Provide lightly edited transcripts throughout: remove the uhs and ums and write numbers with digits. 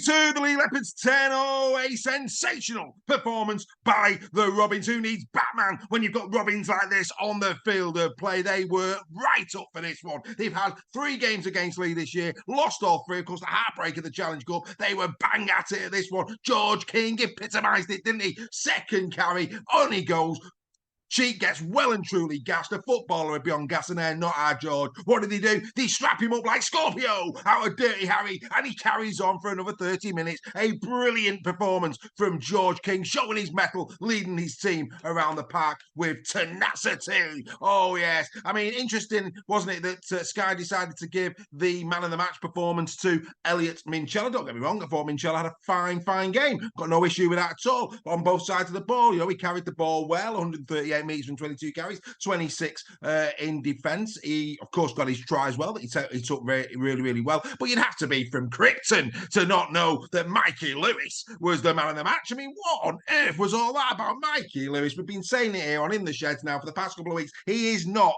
22, the Leigh Leopards 10. Oh, a sensational performance by the Robins. Who needs Batman when you've got Robins like this on the field of play? They were right up for this one. They've had 3 games against Leigh this year, lost all 3. Of course, the heartbreak of the Challenge Cup. They were bang at it at this one. George King epitomised it, didn't he? Second carry, on he goes. Cheek gets well and truly gassed. A footballer would be on gas and air, not our George. What did they do? They strap him up like Scorpio out of Dirty Harry, and he carries on for another 30 minutes. A brilliant performance from George King, showing his mettle, leading his team around the park with tenacity. Oh, yes. I mean, interesting, wasn't it, that Sky decided to give the man of the match performance to Elliot Minchella. Don't get me wrong, I thought Minchella had a fine game. Got no issue with that at all on both sides of the ball. You know, he carried the ball well, 138 metres from 22 carries, 26 in defence. He, of course, got his try as well that he took really well. But you'd have to be from Crichton to not know that Mikey Lewis was the man of the match. I mean, what on earth was all that about Mikey Lewis? We've been saying it here on In the Sheds now for the past couple of weeks. He is not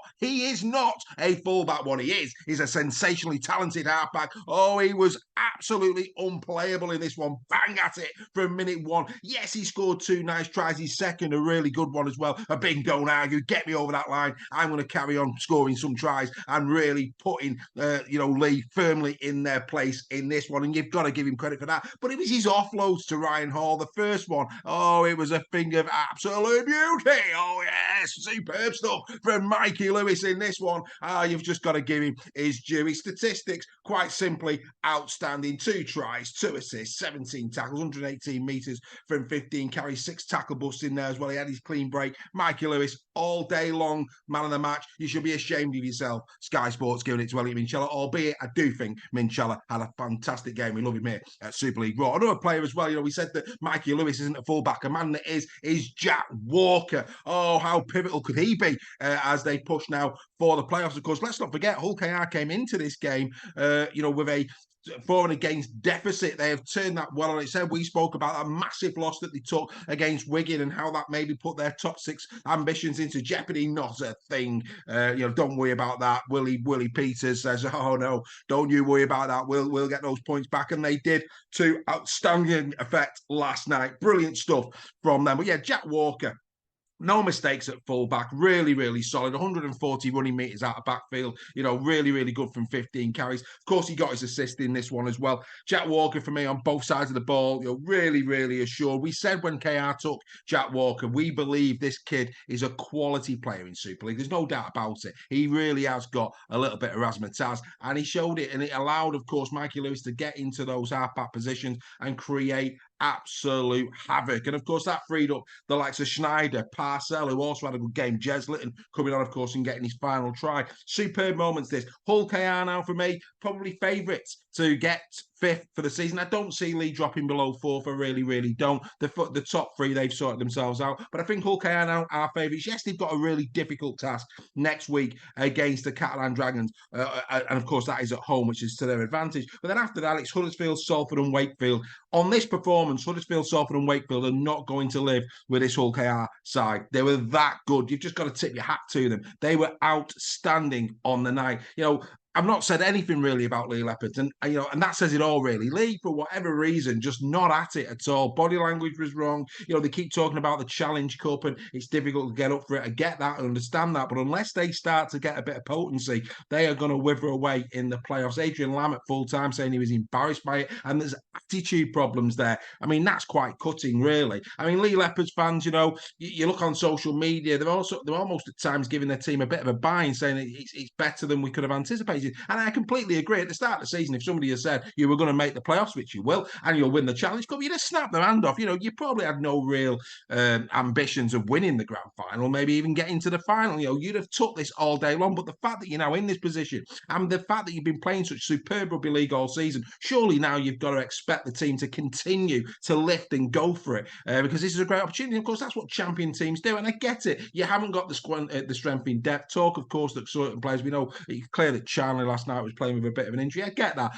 a fullback. What he is a sensationally talented halfback. Oh, he was absolutely unplayable in this one. Bang at it from minute 1. Yes, he scored 2 nice tries. His second, a really good one as well. A big don't argue, get me over that line. I'm going to carry on scoring some tries and really putting, Leigh firmly in their place in this one. And you've got to give him credit for that. But it was his offloads to Ryan Hall. The first one, oh, it was a thing of absolute beauty. Oh, yes, superb stuff from Mikey Lewis in this one. You've just got to give him his due. His statistics, quite simply, outstanding. 2 tries, 2 assists, 17 tackles, 118 metres from 15 carries, 6 tackle busts in there as well. He had his clean break. Mikey Lewis, all day long, man of the match. You should be ashamed of yourself. Sky Sports giving it to Elliot Minchella, albeit I do think Minchella had a fantastic game. We love him here at Super League Raw. Another player as well, we said that Mikey Lewis isn't a fullback. A man that is Jack Walker. Oh, how pivotal could he be as they push now for the playoffs? Of course, let's not forget, Hull KR came into this game, with a for and against deficit. They have turned that well on its head. We spoke about that massive loss that they took against Wigan and how that maybe put their top 6 ambitions into jeopardy. Not a thing. Don't worry about that. Willie Peters says, oh no, don't you worry about that. We'll get those points back. And they did to outstanding effect last night. Brilliant stuff from them. But yeah, Jack Walker, no mistakes at fullback, really solid. 140 running metres out of backfield, really good from 15 carries. Of course, he got his assist in this one as well. Jack Walker, for me, on both sides of the ball, really assured. We said when KR took Jack Walker, we believe this kid is a quality player in Super League. There's no doubt about it. He really has got a little bit of razzmatazz, and he showed it, and it allowed, of course, Mikey Lewis to get into those halfback positions and create absolute havoc. And of course, that freed up the likes of Schneider, Parcell, who also had a good game, Jez Litton coming on, of course, and getting his final try. Superb moments this. Hull KR now, for me, probably favourites to get 5th for the season. I don't see Leigh dropping below 4th. I really don't. The top 3, they've sorted themselves out. But I think Hull KR now are favourites. Yes, they've got a really difficult task next week against the Catalan Dragons. And of course, that is at home, which is to their advantage. But then after that, it's Huddersfield, Salford and Wakefield. On this performance, Huddersfield, Salford and Wakefield are not going to live with this Hull KR side. They were that good. You've just got to tip your hat to them. They were outstanding on the night. I've not said anything really about Leigh Leopards, and that says it all really. Leigh, for whatever reason, just not at it at all. Body language was wrong. They keep talking about the Challenge Cup and it's difficult to get up for it. I get that, I understand that, but unless they start to get a bit of potency, they are going to wither away in the playoffs. Adrian Lamb at full time saying he was embarrassed by it, and there's attitude problems there. I mean, that's quite cutting, really. I mean, Leigh Leopards fans, you look on social media, they're almost at times giving their team a bit of a buy and saying it's better than we could have anticipated. And I completely agree. At the start of the season, if somebody had said you were going to make the playoffs, which you will, and you'll win the Challenge Cup, you'd have snapped their hand off. You probably had no real ambitions of winning the grand final, maybe even getting to the final. You'd have took this all day long. But the fact that you're now in this position and the fact that you've been playing such superb rugby league all season, surely now you've got to expect the team to continue to lift and go for it because this is a great opportunity. Of course, that's what champion teams do. And I get it. You haven't got the strength in depth. Talk, of course, that certain players, we know it's clear that Charlie last night was playing with a bit of an injury. I get that.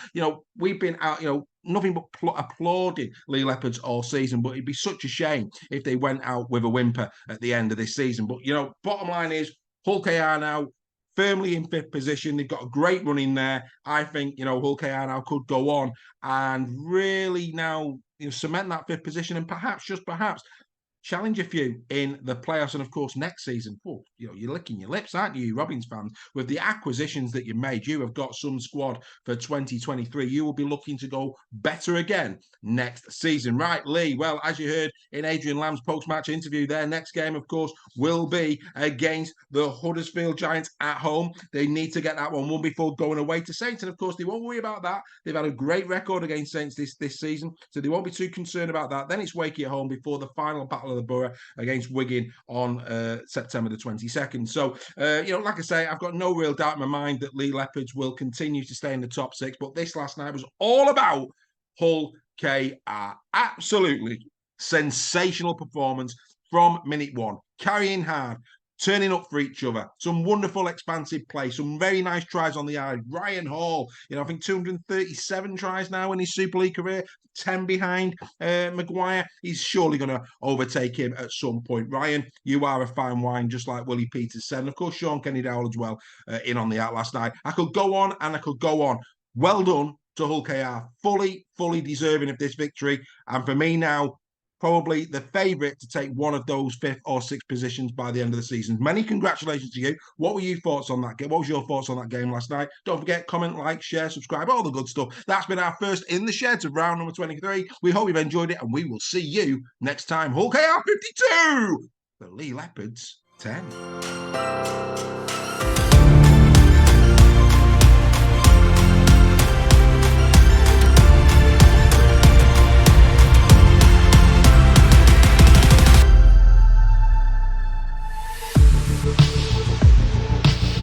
We've been out, nothing but applauding Leigh Leopards all season, but it'd be such a shame if they went out with a whimper at the end of this season. But, bottom line is, Hull KR now firmly in 5th position. They've got a great run in there. I think, Hull KR now could go on and really now cement that 5th position and perhaps, just perhaps, challenge a few in the playoffs. And of course, next season, you're licking your lips, aren't you, Robins fans? With the acquisitions that you made, you have got some squad for 2023. You will be looking to go better again next season. Right, Leigh, well, as you heard in Adrian Lamb's post-match interview, their next game, of course, will be against the Huddersfield Giants at home. They need to get that one won before going away to Saints. And of course, they won't worry about that. They've had a great record against Saints this season, so they won't be too concerned about that. Then it's Wakey at home before the final battle of the Borough against Wigan on September the 22nd. So, like I say, I've got no real doubt in my mind that Leigh Leopards will continue to stay in the top 6. But this last night was all about Hull KR. Absolutely sensational performance from minute one. Carrying hard, turning up for each other. Some wonderful expansive play. Some very nice tries on the eye. Ryan Hall, I think 237 tries now in his Super League career. 10 behind Maguire. He's surely going to overtake him at some point. Ryan, you are a fine wine, just like Willie Peters said. And of course, Sean Kenny Dowell as well in on the act last night. I could go on and I could go on. Well done to Hull KR. Fully deserving of this victory. And for me now, probably the favourite to take one of those 5th or 6th positions by the end of the season. Many congratulations to you. What were your thoughts on that game? What was your thoughts on that game last night? Don't forget, comment, like, share, subscribe, all the good stuff. That's been our first In the Sheds of round number 23. We hope you've enjoyed it, and we will see you next time. Hull KR 52, the Leigh Leopards 10.